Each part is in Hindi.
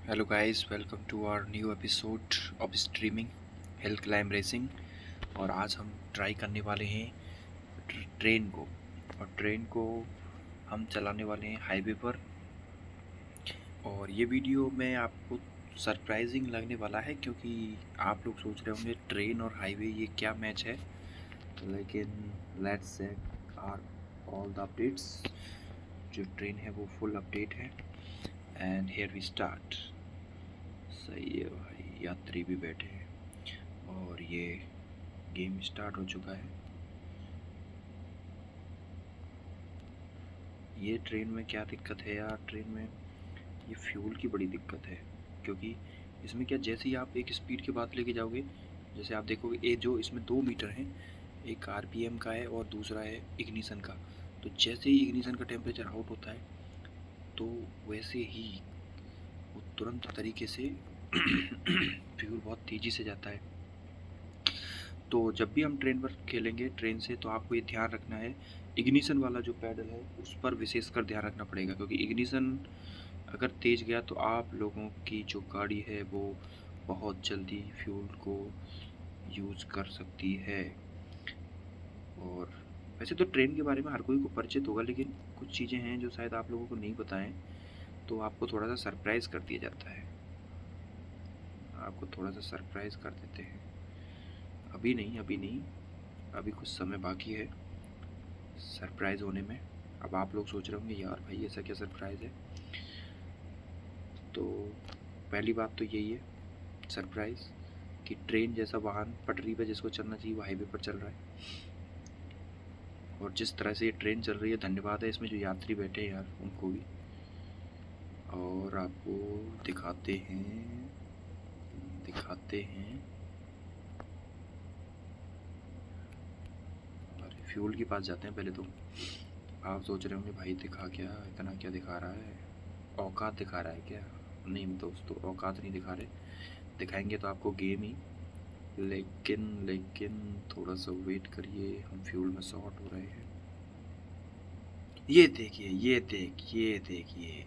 Hello guys, welcome to our new episode of streaming hill climb racing. और आज हम ट्राई करने वाले हैं ट्रेन को। और ट्रेन को हम चलाने वाले हैं हाईवे पर। और ये वीडियो में आपको सरप्राइजिंग लगने वाला है, क्योंकि आप लोग सोच रहे होंगे ट्रेन और हाईवे ये क्या मैच है। लेकिन let's check are all the updates. जो ट्रेन है वो फुल अपडेट है। And here we start. सही है भाई, यात्री भी बैठे हैं और ये गेम स्टार्ट हो चुका है। ये ट्रेन में क्या दिक्कत है यार, ट्रेन में ये फ्यूल की बड़ी दिक्कत है। क्योंकि इसमें क्या, जैसे ही आप एक स्पीड के बाद लेके जाओगे, जैसे आप देखोगे ये जो इसमें दो मीटर हैं, एक आरपीएम का है और दूसरा है इग्निशन का। तो जैसे ही इग्निशन का टेम्परेचर आउट होता है तो वैसे ही वो तुरंत तरीके से फ्यूल बहुत तेज़ी से जाता है। तो जब भी हम ट्रेन पर खेलेंगे ट्रेन से, तो आपको ये ध्यान रखना है, इग्निशन वाला जो पैडल है उस पर विशेषकर ध्यान रखना पड़ेगा। क्योंकि इग्निशन अगर तेज़ गया तो आप लोगों की जो गाड़ी है वो बहुत जल्दी फ्यूल को यूज़ कर सकती है। और वैसे तो ट्रेन के बारे में हर कोई को परिचित होगा, लेकिन कुछ चीज़ें हैं जो शायद आप लोगों को नहीं पता हैं, तो आपको थोड़ा सा सरप्राइज़ कर दिया जाता है। आपको थोड़ा सा सरप्राइज़ कर देते हैं। अभी नहीं, अभी नहीं, अभी कुछ समय बाकी है सरप्राइज़ होने में। अब आप लोग सोच रहे होंगे यार भाई ऐसा क्या सरप्राइज़ है। तो पहली बात तो यही है सरप्राइज़, कि ट्रेन जैसा वाहन पटरी पे जिसको चलना चाहिए वो हाईवे पर चल रहा है। और जिस तरह से ये ट्रेन चल रही है, धन्यवाद है इसमें जो यात्री बैठे हैं यार उनको भी। और आपको दिखाते हैं, अरे फ्यूल के पास जाते हैं पहले तो। आप सोच रहे होंगे भाई दिखा क्या, इतना क्या दिखा रहा है, औकात दिखा रहा है क्या। नहीं दोस्तों, औकात नहीं दिखा रहे, दिखाएंगे तो आपको गेम ही। लेकिन थोड़ा सा वेट करिए, हम फ्यूल में शॉर्ट हो रहे हैं। ये देखिए,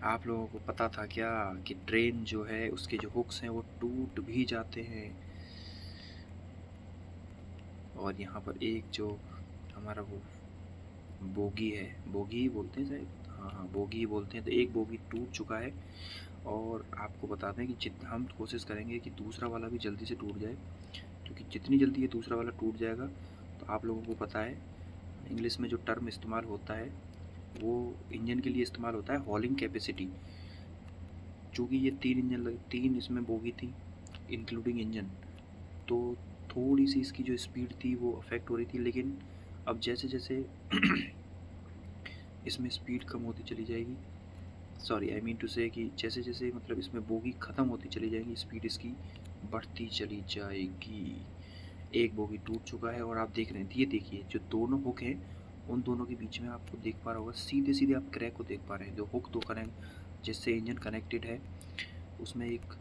आप लोगों को पता था क्या कि ट्रेन जो है उसके जो हुक्स हैं वो टूट भी जाते हैं। और यहाँ पर एक जो हमारा वो बोगी है, बोगी ही बोलते हैं शायद, हाँ हाँ बोगी ही बोलते हैं, तो एक बोगी टूट चुका है। और आपको बताते हैं कि जितना हम कोशिश करेंगे कि दूसरा वाला भी जल्दी से टूट जाए, क्योंकि जितनी जल्दी ये दूसरा वाला टूट जाएगा, तो आप लोगों को पता है इंग्लिश में जो टर्म इस्तेमाल होता है वो इंजन के लिए इस्तेमाल होता है हॉलिंग कैपेसिटी। चूँकि ये तीन इसमें बोगी थी इंक्लूडिंग इंजन, तो थोड़ी सी इसकी जो स्पीड थी वो अफेक्ट हो रही थी। लेकिन अब जैसे जैसे इसमें स्पीड कम होती चली जाएगी, सॉरी आई मीन टू से कि जैसे जैसे मतलब इसमें बोगी ख़त्म होती चली जाएगी, स्पीड इसकी बढ़ती चली जाएगी। एक बोगी टूट चुका है और आप देख रहे हैं, ये देखिए जो दोनों हुक हैं उन दोनों के बीच में आपको देख पा रहा होगा, सीधे सीधे आप क्रैक को देख पा रहे हैं। जो हुक दो कनेक्ट जिससे इंजन कनेक्टेड है, उसमें एक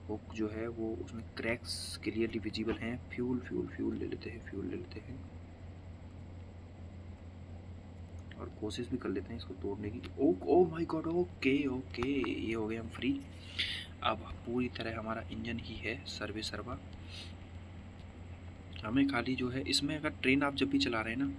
हुक जो है वो उसमें क्रैक्स क्लियरली विजिबल हैं। फ्यूल ले लेते हैं, और कोशिश भी कर लेते हैं इसको तोड़ने की। Oh my God, okay okay, ये हो गए हम फ्री। अब पूरी तरह हमारा इंजन ही है सर्वे सर्वा। हमें खाली जो है इसमें, अगर ट्रेन आप जब भी चला रहे हैं ना,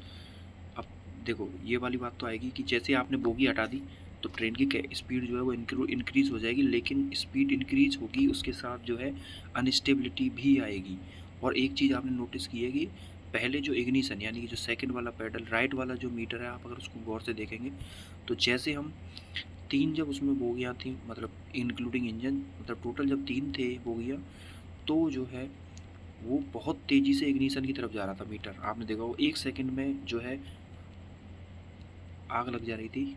अब देखो ये वाली बात तो आएगी कि जैसे आपने बोगी हटा दी तो ट्रेन की स्पीड जो है वो इंक्रीज़ हो जाएगी। लेकिन स्पीड इंक्रीज़ होगी उसके साथ जो है अनस्टेबिलिटी भी आएगी। और एक चीज़ आपने नोटिस की है कि पहले जो इग्निशन यानी कि जो सेकंड वाला पैडल राइट वाला जो मीटर है, आप अगर उसको गौर से देखेंगे तो जैसे हम तीन जब उसमें बोगियाँ थी, मतलब इंक्लूडिंग इंजन, मतलब टोटल जब तीन थे बोगियाँ, तो जो है वो बहुत तेज़ी से इग्निशन की तरफ जा रहा था मीटर। आपने देखा वो 1 सेकंड में जो है आग लग जा रही थी।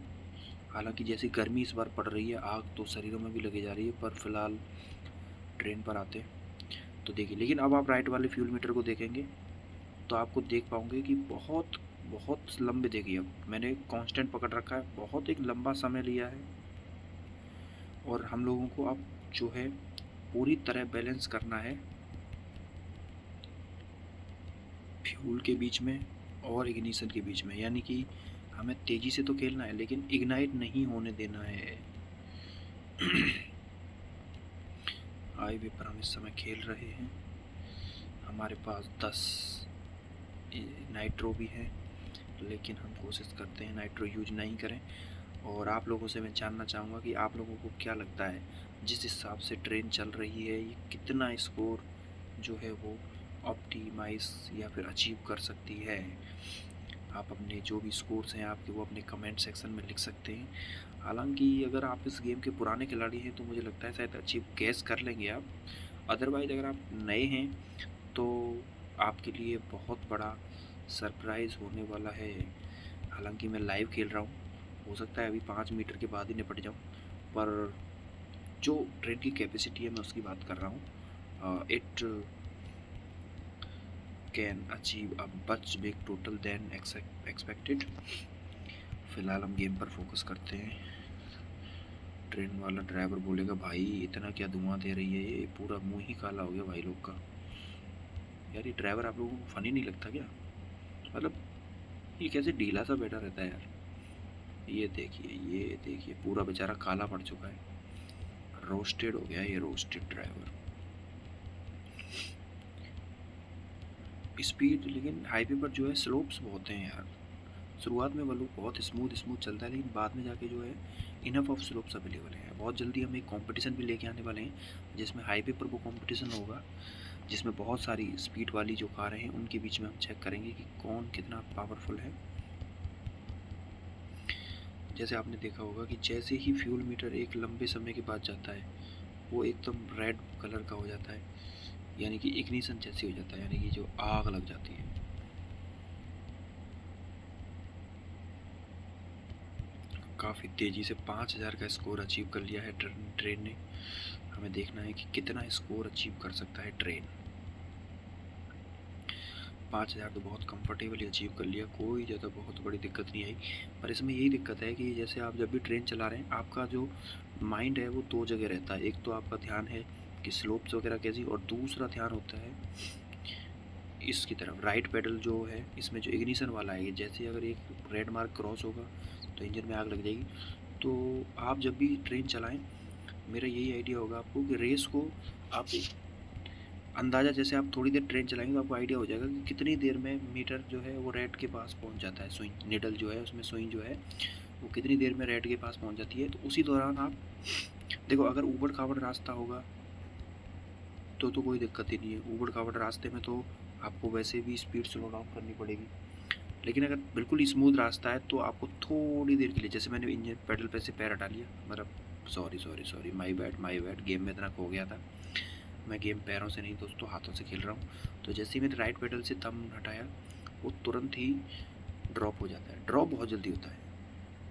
हालांकि जैसी गर्मी इस बार पड़ रही है, आग तो शरीरों में भी लगी जा रही है। पर फिलहाल ट्रेन पर आते तो देखिए, लेकिन अब आप राइट वाले फ्यूल मीटर को देखेंगे तो आपको देख पाओगे कि बहुत बहुत लंबे, देखिए अब मैंने कांस्टेंट पकड़ रखा है, बहुत एक लंबा समय लिया है। और हम लोगों को अब जो है पूरी तरह बैलेंस करना है फ्यूल के बीच में और इग्निशन के बीच में। यानी कि हमें तेज़ी से तो खेलना है लेकिन इग्नाइट नहीं होने देना है। हाईवे पर हम इस समय खेल रहे हैं। हमारे पास 10 नाइट्रो भी हैं, लेकिन हम कोशिश करते हैं नाइट्रो यूज नहीं करें। और आप लोगों से मैं जानना चाहूँगा कि आप लोगों को क्या लगता है, जिस हिसाब से ट्रेन चल रही है, ये कितना स्कोर जो है वो ऑप्टिमाइज़ या फिर अचीव कर सकती है। आप अपने जो भी स्कोर्स हैं आपके, वो अपने कमेंट सेक्शन में लिख सकते हैं। हालांकि अगर आप इस गेम के पुराने खिलाड़ी हैं तो मुझे लगता है शायद अचीव गैस कर लेंगे आप। अदरवाइज़ अगर आप नए हैं तो आपके लिए बहुत बड़ा सरप्राइज़ होने वाला है। हालांकि मैं लाइव खेल रहा हूँ, हो सकता है अभी 5 मीटर के बाद ही निपट जाऊँ, पर जो ट्रेन की कैपेसिटी है मैं उसकी बात कर रहा हूँ। It can achieve a much big total then expected. फ़िलहाल हम गेम पर फोकस करते हैं। ट्रेन वाला ड्राइवर बोलेगा भाई इतना क्या धुआं दे रही है, ये पूरा मुंह ही काला हो गया भाई लोग का। यार ये ड्राइवर आप लोगों को फ़नी नहीं लगता क्या? मतलब ये कैसे ढीला सा बैठा रहता है यार। ये देखिए पूरा बेचारा काला पड़ चुका है, रोस्टेड हो गया ये रोस्टेड ड्राइवर। स्पीड लेकिन हाईवे पर जो है स्लोप्स बहुत हैं यार। शुरुआत में वो लोग बहुत स्मूथ चलता है, लेकिन बाद में जाके जो है इनफ ऑफ स्लोप्स अवेलेबल है। बहुत जल्दी हम एक कंपटीशन भी लेके आने वाले हैं, जिसमें हाईवे पर वो कंपटीशन होगा, जिसमें बहुत सारी स्पीड वाली जो कारें हैं उनके बीच में हम चेक करेंगे कि कौन कितना पावरफुल है। जैसे आपने देखा होगा कि जैसे ही फ्यूल मीटर एक लंबे समय के बाद जाता है, वो एकदम रेड कलर का हो जाता है, यानी कि इग्निशन जैसी हो जाता है, यानी कि जो आग लग जाती है। काफ़ी तेज़ी से 5000 का स्कोर अचीव कर लिया है ट्रेन ने। हमें देखना है कि कितना स्कोर अचीव कर सकता है ट्रेन। 5000 तो बहुत कंफर्टेबली अचीव कर लिया, कोई ज़्यादा बहुत बड़ी दिक्कत नहीं आई। पर इसमें यही दिक्कत है कि जैसे आप जब भी ट्रेन चला रहे हैं, आपका जो माइंड है वो दो जगह रहता है। एक तो आपका ध्यान है कि स्लोप्स वगैरह कैसी, और दूसरा ध्यान होता है इसकी तरफ। राइट पेडल जो है इसमें जो इग्निशन वाला है, जैसे अगर एक रेड मार्क क्रॉस होगा तो इंजन में आग लग जाएगी। तो आप जब भी ट्रेन चलाएं, मेरा यही आइडिया होगा आपको कि रेस को आप अंदाज़ा, जैसे आप थोड़ी देर ट्रेन चलाएंगे तो आपको आइडिया हो जाएगा कि कितनी देर में मीटर जो है वो रेड के पास पहुंच जाता है। सुई निडल जो है उसमें सुई जो है वो कितनी देर में रेड के पास पहुंच जाती है। तो उसी दौरान आप देखो, अगर ऊबड़ खाबड़ रास्ता होगा तो कोई दिक्कत ही नहीं है। ऊबड़ खाबड़ रास्ते में तो आपको वैसे भी स्पीड स्लो डाउन करनी पड़ेगी। लेकिन अगर बिल्कुल स्मूथ रास्ता है तो आपको थोड़ी देर के लिए, जैसे मैंने इंजन पेडल पे से पैर हटा लिया, मतलब सॉरी माई बैड, गेम में इतना खो गया था। मैं गेम पैरों से नहीं दोस्तों हाथों से खेल रहा हूँ। तो जैसे ही मैंने राइट पेडल से थंब हटाया, वो तुरंत ही ड्रॉप हो जाता है। ड्रॉप बहुत जल्दी होता है,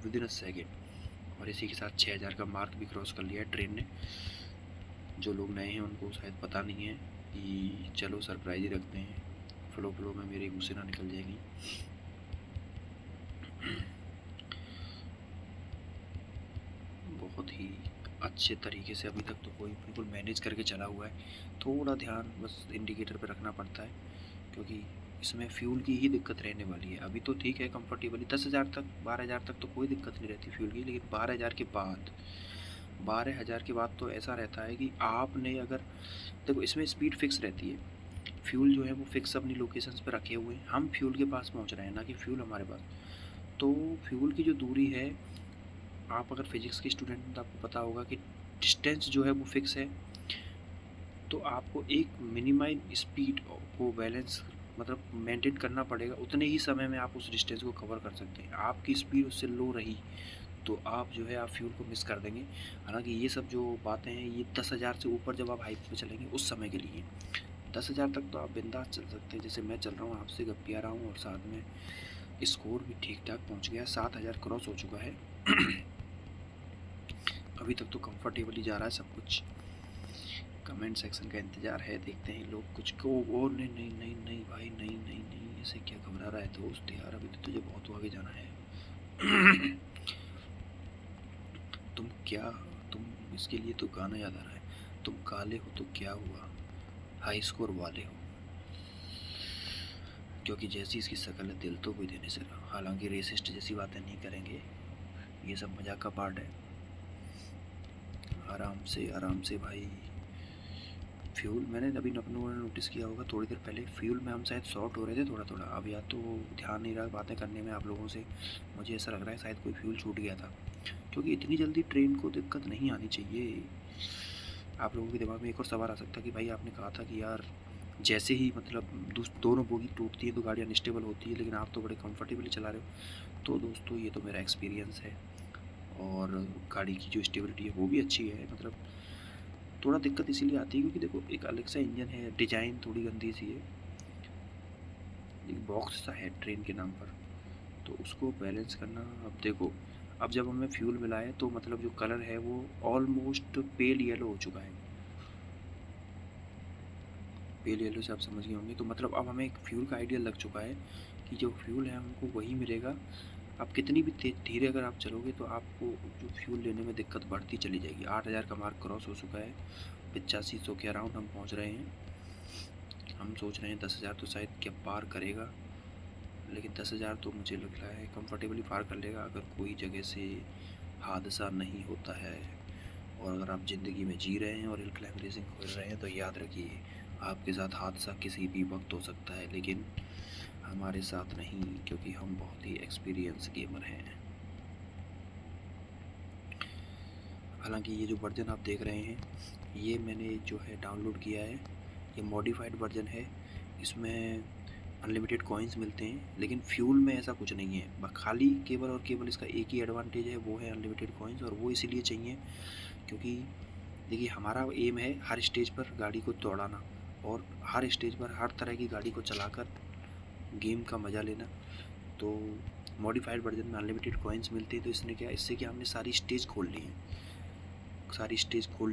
विद इन अ सेकेंड। और इसी के साथ 6000 का मार्क भी क्रॉस कर लिया है ट्रेन ने। जो लोग नए हैं उनको शायद पता नहीं है कि चलो सरप्राइज ही रखते हैं, फ्लो में मेरी गुस्से ना निकल जाएगी। बहुत ही अच्छे तरीके से अभी तक तो कोई बिल्कुल मैनेज करके चला हुआ है। थोड़ा ध्यान बस इंडिकेटर पे रखना पड़ता है, क्योंकि इसमें फ्यूल की ही दिक्कत रहने वाली है। अभी तो ठीक है कंफर्टेबली 10,000 तक 12,000 तक तो कोई दिक्कत नहीं रहती फ्यूल की, लेकिन 12,000 के बाद तो ऐसा रहता है कि आपने अगर देखो, इसमें स्पीड फिक्स रहती है, फ्यूल जो है वो फिक्स अपनी लोकेशंस पर रखे हुए हैं। हम फ्यूल के पास पहुंच रहे हैं, ना कि फ्यूल हमारे पास। तो फ्यूल की जो दूरी है, आप अगर फिजिक्स के स्टूडेंट हैं तो आपको पता होगा कि डिस्टेंस जो है वो फिक्स है। तो आपको एक मिनिमाइज स्पीड को बैलेंस मतलब मेंटेन करना पड़ेगा। उतने ही समय में आप उस डिस्टेंस को कवर कर सकते हैं। आपकी स्पीड उससे लो रही तो आप जो है आप फ्यूल को मिस कर देंगे। हालांकि ये सब जो बातें हैं ये 10,000 से ऊपर जब आप हाइट पे चलेंगे उस समय के लिए। 10,000 तक तो आप बिंदास चल सकते हैं, जैसे मैं चल रहा हूँ, आपसे गप्पिया रहा हूँ, और साथ में स्कोर भी ठीक ठाक पहुँच गया, 7,000 क्रॉस हो चुका है। अभी तक तो कंफर्टेबली जा रहा है सब कुछ। कमेंट सेक्शन का इंतज़ार है, देखते हैं लोग कुछ को। और नहीं भाई, नहीं, ऐसे क्या घबरा रहा है दोस्त यार, अभी तो तुझे बहुत आगे जाना है। तुम इसके लिए तो गाना याद आ रहा है, तुम काले हो तो क्या हुआ, हाई स्कोर वाले हो। क्योंकि जैसी इसकी शक्ल है, दिल तो कोई देने से रहा। हालांकि रेसिस्ट जैसी बातें नहीं करेंगे, ये सब मजाक का पार्ट है। आराम से भाई। फ्यूल मैंने अभी अपनों ने नोटिस किया होगा थोड़ी देर पहले, फ्यूल में हम शायद शॉर्ट हो रहे थे थोड़ा थोड़ा। अब या तो ध्यान नहीं रहा बातें करने में आप लोगों से, मुझे ऐसा लग रहा है शायद कोई फ्यूल छूट गया था, क्योंकि इतनी जल्दी ट्रेन को दिक्कत नहीं आनी चाहिए। आप लोगों के दिमाग में एक और सवाल आ सकता है कि भाई आपने कहा था कि यार जैसे ही मतलब दोनों बोगी टूटती है तो गाड़ी अनस्टेबल होती है, लेकिन आप तो बड़े कंफर्टेबली चला रहे हो। तो दोस्तों ये तो मेरा एक्सपीरियंस है, और गाड़ी की जो स्टेबिलिटी है वो भी अच्छी है। मतलब थोड़ा दिक्कत इसीलिए आती है क्योंकि देखो एक अलग सा इंजन है, डिज़ाइन थोड़ी गंदी सी है, एक बॉक्स सा है ट्रेन के नाम पर, तो उसको बैलेंस करना। अब देखो, अब जब हमें फ्यूल मिला है तो मतलब जो कलर है वो ऑलमोस्ट पेल येलो हो चुका है। पेल येलो से आप समझ गए होंगे, तो मतलब अब हमें एक फ्यूल का आइडिया लग चुका है कि जो फ्यूल है हमको वही मिलेगा। अब कितनी भी धीरे अगर आप चलोगे तो आपको जो फ्यूल लेने में दिक्कत बढ़ती चली जाएगी। 8,000 का मार्क क्रॉस हो चुका है, 8500 के अराउंड हम पहुंच रहे हैं। हम सोच रहे हैं 10,000 तो शायद क्या पार करेगा, लेकिन 10,000 तो मुझे लग रहा है कंफर्टेबली पार कर लेगा अगर कोई जगह से हादसा नहीं होता है। और अगर आप ज़िंदगी में जी रहे हैं और हिल क्लाइंब रेसिंग खेल रहे हैं तो याद रखिए आपके साथ हादसा किसी भी वक्त हो सकता है, लेकिन हमारे साथ नहीं, क्योंकि हम बहुत ही एक्सपीरियंस गेमर हैं। हालांकि ये जो वर्जन आप देख रहे हैं ये मैंने जो है डाउनलोड किया है, ये मॉडिफाइड वर्जन है। इसमें अनलिमिटेड कॉइन्स मिलते हैं, लेकिन फ्यूल में ऐसा कुछ नहीं है। खाली केवल और केवल इसका एक ही एडवांटेज है, वो है अनलिमिटेड कॉइन्स। और वो इसीलिए चाहिए क्योंकि देखिए हमारा एम है हर स्टेज पर गाड़ी को दौड़ाना, और हर स्टेज पर हर तरह की गाड़ी को चलाकर गेम का मज़ा लेना। तो मॉडिफाइड वर्जन में अनलिमिटेड कॉइन्स मिलते हैं, तो इससे क्या हमने सारी स्टेज खोल ली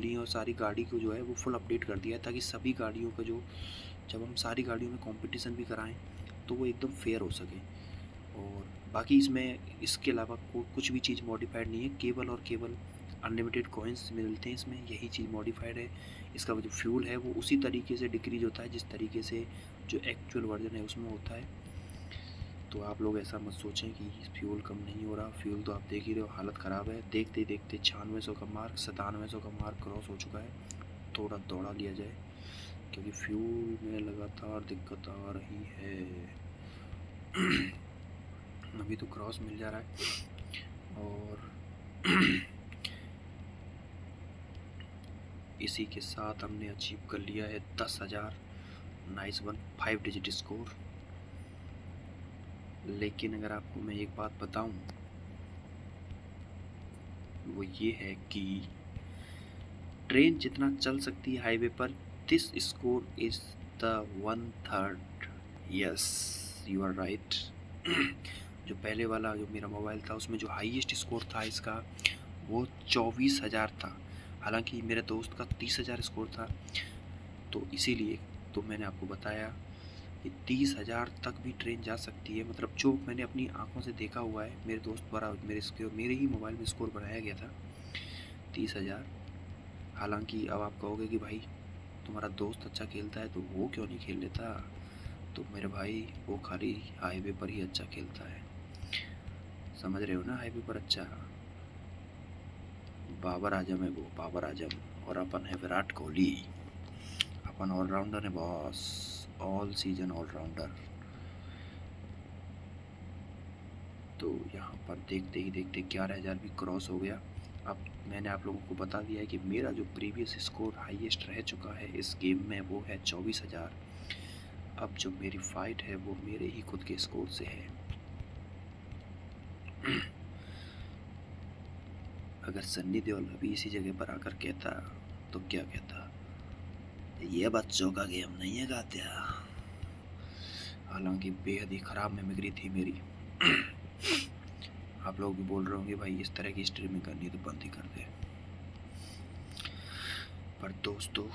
हैं और सारी गाड़ी को जो है वो फुल अपडेट कर दिया है, ताकि सभी गाड़ियों का जो जब हम सारी गाड़ियों में कंपटीशन भी कराएं तो वो एकदम फेयर हो सके। और बाकी इसमें इसके अलावा कुछ भी चीज़ मॉडिफाइड नहीं है, केवल और केवल अनलिमिटेड कॉइन्स मिलते हैं इसमें, यही चीज़ मॉडिफाइड है। इसका जो फ्यूल है वो उसी तरीके से डिक्रीज होता है जिस तरीके से जो एक्चुअल वर्जन है उसमें होता है। तो आप लोग ऐसा मत सोचें कि फ्यूल कम नहीं हो रहा, फ्यूल तो आप देख ही रहे हो हालत ख़राब है। देखते ही देखते 9600 का मार्क 9700 का मार्क क्रॉस हो चुका है। थोड़ा दौड़ा लिया जाए क्योंकि फ्यूल में लगातार दिक्कत आ रही है। अभी तो क्रॉस मिल जा रहा है, और इसी के साथ हमने अचीव कर लिया है 10,000। Nice one, 5 digit score. लेकिन अगर आपको मैं एक बात बताऊं, वो ये है कि ट्रेन जितना चल सकती है हाईवे पर, this score is the 1/3। Yes, you are right. जो पहले वाला जो मेरा मोबाइल था उसमें जो हाईएस्ट स्कोर था इसका वो 24,000 था। हालांकि मेरे दोस्त का 30,000 स्कोर था, तो इसीलिए तो मैंने आपको बताया कि 30,000 तक भी ट्रेन जा सकती है। मतलब जो मैंने अपनी आंखों से देखा हुआ है, मेरे दोस्त द्वारा मेरे ही मोबाइल में स्कोर बनाया गया था 30,000। हालांकि अब आप कहोगे कि भाई तुम्हारा दोस्त अच्छा खेलता है तो वो क्यों नहीं खेल लेता, तो मेरे भाई वो खाली हाईवे पर ही अच्छा खेलता है, समझ रहे हो ना। हाईवे पर अच्छा बाबर आजम है वो, बाबर आजम। और अपन है विराट कोहली, अपन ऑलराउंडर है बॉस, ऑल सीजन ऑलराउंडर। तो यहाँ पर देखते ही देखते 11,000 भी क्रॉस हो गया। अब मैंने आप लोगों को बता दिया है कि मेरा जो प्रीवियस स्कोर हाईएस्ट रह चुका है इस गेम में वो है 24,000। अब जो मेरी फाइट है वो मेरे ही खुद के स्कोर से है। अगर सन्नी देओल अभी इसी जगह पर आकर कहता तो क्या कहता, ये बच्चों का गेम नहीं है गात्या। हालांकि बेहद ही ख़राब मेमोरी थी मेरी। आप लोग भी बोल रहे होंगे भाई इस तरह की स्ट्रीमिंग करनी तो बंद ही कर दे, पर दोस्तों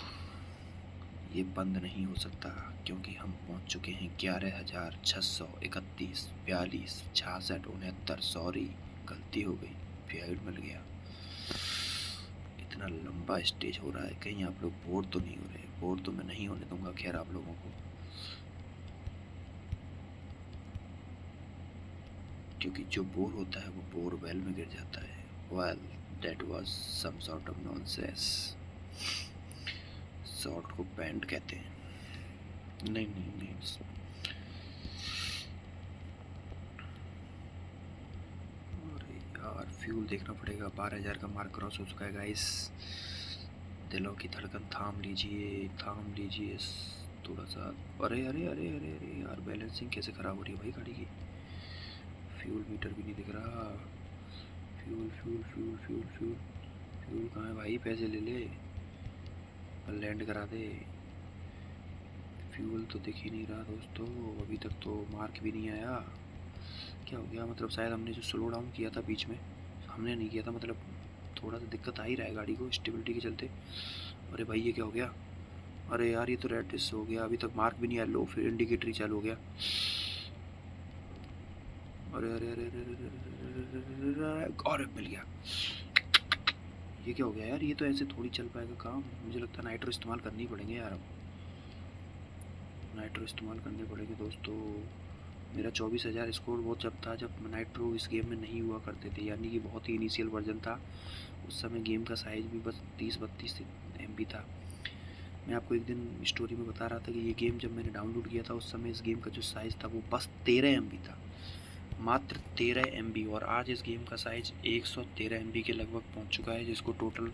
ये बंद नहीं हो सकता क्योंकि हम पहुंच चुके हैं 11,631, 42, 66, 69। सॉरी गलती हो गई, फेड मिल गया। इतना लंबा स्टेज हो रहा है, कहीं आप लोग बोर तो नहीं हो रहे? बोर तो मैं नहीं होने दूंगा खैर आप लोगों को, क्योंकि जो बोर होता है वो बोर वेल में गिर जाता है। Well that was some sort of nonsense. Short को पैंट कहते हैं। नहीं नहीं नहीं, अरे यार फ्यूल देखना पड़ेगा। 12,000 का मार्क क्रॉस हो चुका है गाइस। दिलों की धड़कन थाम लीजिए, थाम लीजिए थोड़ा सा। अरे अरे अरे अरे अरे यार, बैलेंसिंग कैसे ख़राब हो रही है भाई गाड़ी की। फ्यूल मीटर भी नहीं दिख रहा। Fuel fuel fuel fuel fuel fuel कहाँ है भाई? पैसे ले ले, लैंड करा दे। फ्यूल तो दिख ही नहीं रहा दोस्तों, अभी तक तो मार्क भी नहीं आया। क्या हो गया? मतलब शायद हमने जो स्लो डाउन किया था बीच में, हमने नहीं किया था, मतलब थोड़ा सा दिक्कत आ ही रहा है गाड़ी को स्टेबिलिटी के चलते। अरे भाई ये क्या हो गया? अरे यार ये तो रेड डिस हो गया, अभी तक मार्क भी नहीं आया। लो फिर इंडिकेटर ही चालू हो गया। अरे अरे अरे अरे मिल गया। ये क्या हो गया यार? ये तो ऐसे थोड़ी चल पाएगा काम। मुझे लगता है नाइट्रो इस्तेमाल करनी पड़ेंगे यार, अब नाइट्रो इस्तेमाल करने पड़ेंगे दोस्तों। मेरा 24,000 स्कोर वो जब था जब नाइट्रो इस गेम में नहीं हुआ करते थे, यानी कि बहुत ही इनिशियल वर्जन था। उस समय गेम का साइज़ भी बस 30-32 MB था। मैं आपको एक दिन स्टोरी में बता रहा था कि ये गेम जब मैंने डाउनलोड किया था उस समय इस गेम का जो साइज़ था वो बस 13 MB था, मात्र 13 MB। और आज इस गेम का साइज़ 113 MB के लगभग पहुंच चुका है, जिसको टोटल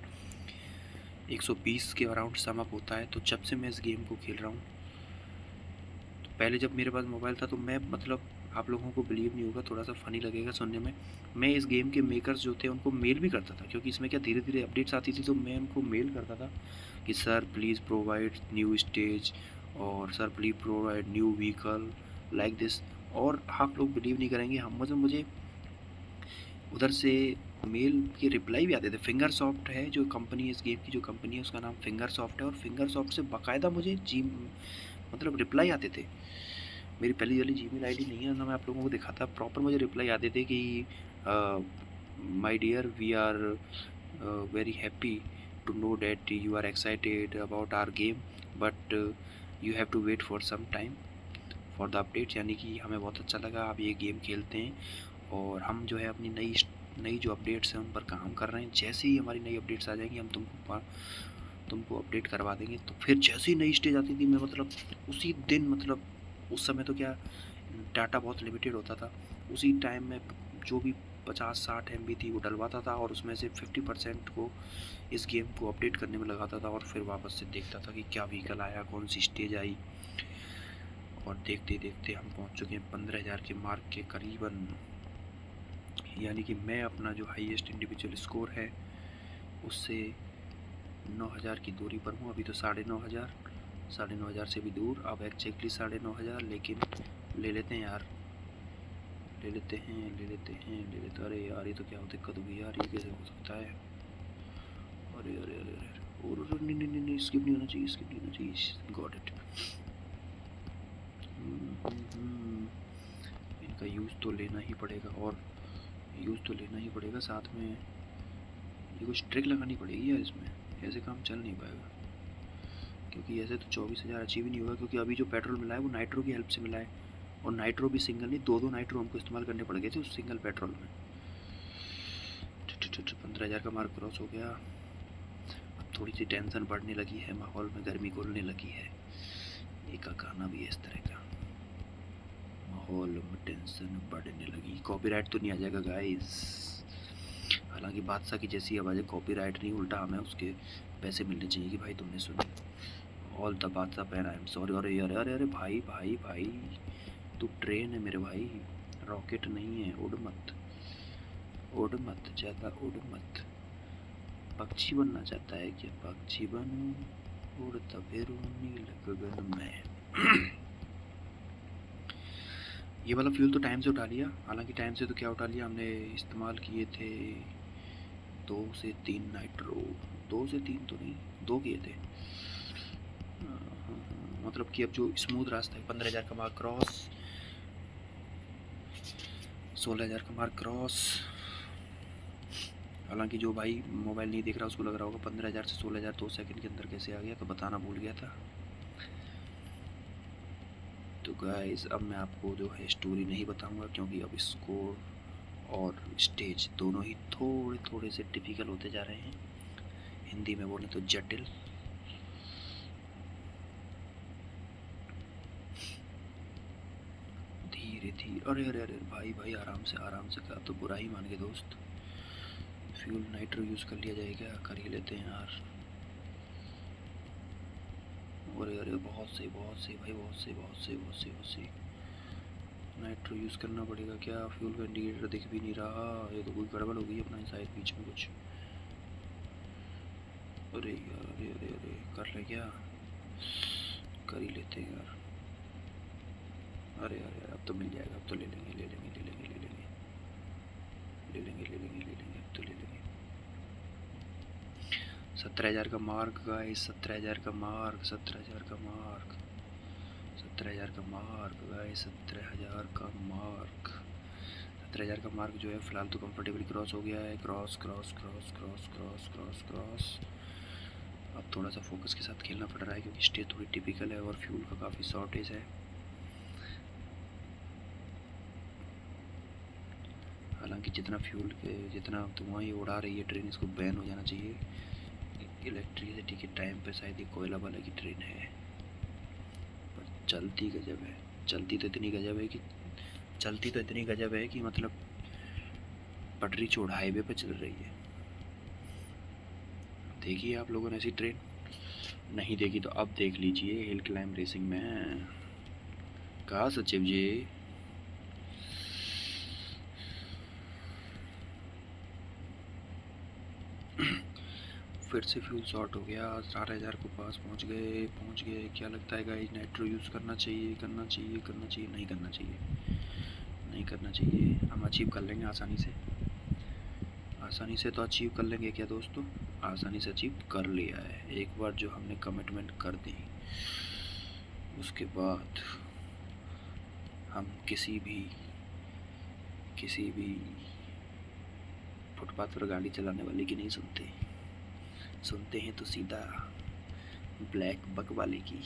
120 के अराउंड सम अप होता है। तो जब से मैं इस गेम को खेल रहा हूँ, तो पहले जब मेरे पास मोबाइल था तो मैं, मतलब आप लोगों को बिलीव नहीं होगा, थोड़ा सा फ़नी लगेगा सुनने में, मैं इस गेम के मेकर्स जो थे उनको मेल भी करता था, क्योंकि इसमें क्या धीरे धीरे अपडेट्स आती थी, तो मैं उनको मेल करता था कि sir please provide new stage, और sir please provide new vehicle like this. और आप लोग बिलीव नहीं करेंगे, हम मतलब मुझे उधर से मेल के रिप्लाई भी आते थे। फिंगर सॉफ्ट है जो कंपनी, इस गेम की जो कंपनी है उसका नाम फिंगर सॉफ्ट है, और फिंगर सॉफ्ट से बाकायदा मुझे मतलब रिप्लाई आते थे। मेरी पहली वाली जीमेल आईडी नहीं है ना, मैं आप लोगों को दिखाता, प्रॉपर मुझे रिप्लाई आते थे कि my dear we are very happy to know that you are excited about our game, but you have to wait for some time for the updates. यानी कि हमें बहुत अच्छा लगा आप ये गेम खेलते हैं, और हम जो है अपनी नई जो अपडेट्स हैं उन पर काम कर रहे हैं। जैसे ही हमारी नई अपडेट्स आ जाएंगी हम तुमको अपडेट करवा देंगे। तो फिर जैसे ही नई स्टेज आती थी मैं, मतलब उसी दिन, मतलब उस समय तो क्या डाटा बहुत लिमिटेड होता था, उसी टाइम में जो भी 50-60 MB थी वो डलवाता था, और उसमें से 50% को इस गेम को अपडेट करने में लगाता था, और फिर वापस से देखता था कि क्या व्हीकल आया, कौन सी स्टेज आई। और देखते देखते हम पहुंच चुके हैं 15,000 के मार्क के करीबन। यानी कि मैं अपना जो हाईएस्ट इंडिविजुअल स्कोर है उससे 9,000 की दूरी पर हूँ। अभी तो 9,500 से भी दूर, अब एक्जैक्टली 9,500। लेकिन ले लेते हैं यार, ले लेते हैं। अरे यार ये तो क्या दिक्कत होगी यार, ये कैसे हो सकता है? अरे अरे अरे अरे, और नहीं, स्किप नहीं होना चाहिए, गॉट इट। इनका यूज़ तो लेना ही पड़ेगा, और यूज़ तो लेना ही पड़ेगा, साथ में ये कुछ ट्रिक लगानी पड़ेगी यार, इसमें ऐसे काम चल नहीं पाएगा, क्योंकि ऐसे तो 24,000 अचीव ही नहीं होगा। क्योंकि अभी जो पेट्रोल मिला है वो नाइट्रो की हेल्प से मिला है, और नाइट्रो भी सिंगल नहीं, दो नाइट्रो हमको इस्तेमाल करने पड़ गए थे उस सिंगल पेट्रोल में। 15,000 का मार्क क्रॉस हो गया। अब थोड़ी सी टेंशन बढ़ने लगी है, माहौल में गर्मी घुलने लगी है। एक गाना भी है इस तरह का, माहौल में टेंशन बढ़ने लगी। कॉपीराइट तो नहीं आ जाएगा गाइस? हालांकि बादशाह की जैसी आवाज़ है, कॉपीराइट नहीं, उल्टा हमें उसके पैसे मिलने चाहिए कि भाई तुमने सुनी। ऑल द बादशाह पैन, आई एम सॉरी। अरे अरे अरे अरे भाई भाई भाई, तू ट्रेन है मेरे भाई, रॉकेट नहीं है। उड़ मत ज़्यादा उड़ मत। पक्षी बनना चाहता है क्या? पक्षी बनूं उड़ता फिरूं नील गगन में। ये वाला फ्यूल तो टाइम से उठा लिया। हालांकि टाइम से तो क्या उठा लिया, हमने इस्तेमाल किए थे 2 से 3 नाइट्रो। 2 से 3 तो नहीं, 2 किए थे। मतलब कि अब जो स्मूथ रास्ता है, 15,000 का मार्क क्रॉस, 16,000 का मार्क क्रॉस। हालांकि जो भाई मोबाइल नहीं देख रहा उसको लग रहा होगा 15,000 से 16,000 2 सेकंड के अंदर कैसे आ गया, तो बताना भूल गया था। तो गाइस अब मैं आपको जो है स्टोरी नहीं बताऊंगा, क्योंकि अब स्कोर और स्टेज दोनों ही थोड़े थोड़े से टिपिकल होते जा रहे हैं, हिंदी में बोले तो जटिल। धीरे धीरे, अरे अरे अरे भाई भाई आराम से का तो बुरा ही मान के दोस्त। फ्यूल नाइट्रो यूज़ कर लिया जाएगा, कर ही लेते हैं यार। अरे अरे बहुत सही भाई, बहुत सही। नाइट्रो यूज़ करना पड़ेगा क्या? फ्यूल का इंडिकेटर दिख भी नहीं रहा, ये तो कोई गड़बड़ हो गई अपना शायद बीच में कुछ। अरे यार अरे कर ले क्या? कर ही लेते हैं यार। अरे अरे अब तो मिल जाएगा, अब तो ले लेंगे अब तो ले लेंगे। 17,000 का मार्क गाइस, 17,000 का मार्क गाइस, 17,000 का मार्क जो है फिलहाल तो कंफर्टेबली क्रॉस हो गया है। क्रॉस। अब थोड़ा सा फोकस के साथ खेलना पड़ रहा है क्योंकि स्टेज थोड़ी टिपिकल है और फ्यूल का काफ़ी शॉर्टेज है। हालांकि जितना धुआं ये उड़ा रही है ट्रेन, इसको बैन हो जाना चाहिए। इलेक्ट्रिसिटी के टाइम पे शायद ये कोयला वाला की ट्रेन है, पर चलती गजब है। चलती तो इतनी गजब है कि मतलब पटरी छोड़ हाईवे पे चल रही है। देखिए आप लोगों ने ऐसी ट्रेन नहीं देखी तो अब देख लीजिए हिल क्लाइंब रेसिंग में। कहा सचिव जी? फिर से फ्यूल शॉर्ट हो गया। 4,000 को पास पहुंच गए। क्या लगता है गाइस, नाइट्रो यूज़ करना चाहिए? नहीं करना चाहिए। हम अचीव कर लेंगे आसानी से तो अचीव कर लेंगे क्या दोस्तों? आसानी से अचीव कर लिया है। एक बार जो हमने कमिटमेंट कर दी उसके बाद हम किसी भी फुटपाथ पर गाड़ी चलाने वाले की नहीं सुनते हैं तो सीधा ब्लैक बक वाले की।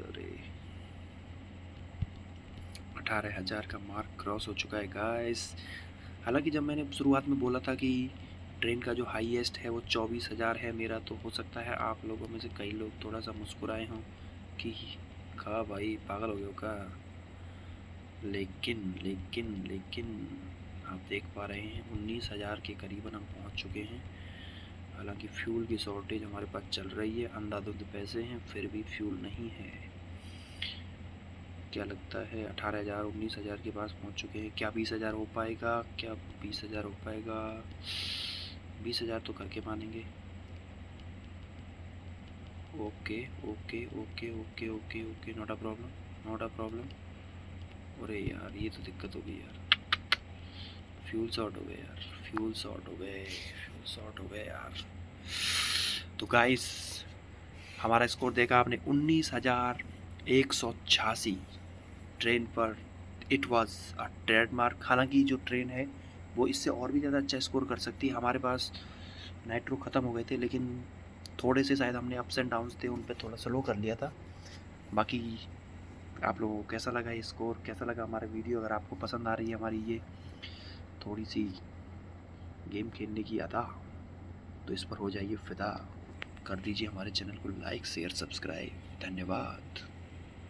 अरे 18,000 का मार्क क्रॉस हो चुका है गाइस। हालांकि जब मैंने शुरुआत में बोला था कि ट्रेन का जो हाईएस्ट है वो 24,000 है मेरा, तो हो सकता है आप लोगों में से कई लोग थोड़ा सा मुस्कुराए हों कि कहा भाई पागल हो गए हो का। लेकिन आप देख पा रहे हैं 19,000 के करीबन हम पहुंच चुके हैं। हालांकि फ्यूल की शॉर्टेज हमारे पास चल रही है, अंधाधुंध पैसे हैं फिर भी फ्यूल नहीं है। क्या लगता है 18,000 19,000 के पास पहुंच चुके हैं। क्या 20,000 हो पाएगा? 20,000 तो करके मानेंगे। Okay, not a problem. अरे यार ये तो दिक्कत हो गई यार, फ्यूल शॉर्ट हो गए यार। तो गाइस हमारा स्कोर देखा आपने 19,186 ट्रेन पर। It was a trademark. हालांकि जो ट्रेन है वो इससे और भी ज़्यादा अच्छा स्कोर कर सकती है। हमारे पास नाइट्रो ख़त्म हो गए थे, लेकिन थोड़े से शायद हमने अप्स एंड डाउन्स थे उन पे थोड़ा स्लो कर लिया था। बाकी आप लोगों को कैसा लगा ये स्कोर, कैसा लगा हमारा वीडियो? अगर आपको पसंद आ रही है हमारी ये थोड़ी सी गेम खेलने की अदा, तो इस पर हो जाइए फिदा। कर दीजिए हमारे चैनल को लाइक शेयर सब्सक्राइब। धन्यवाद।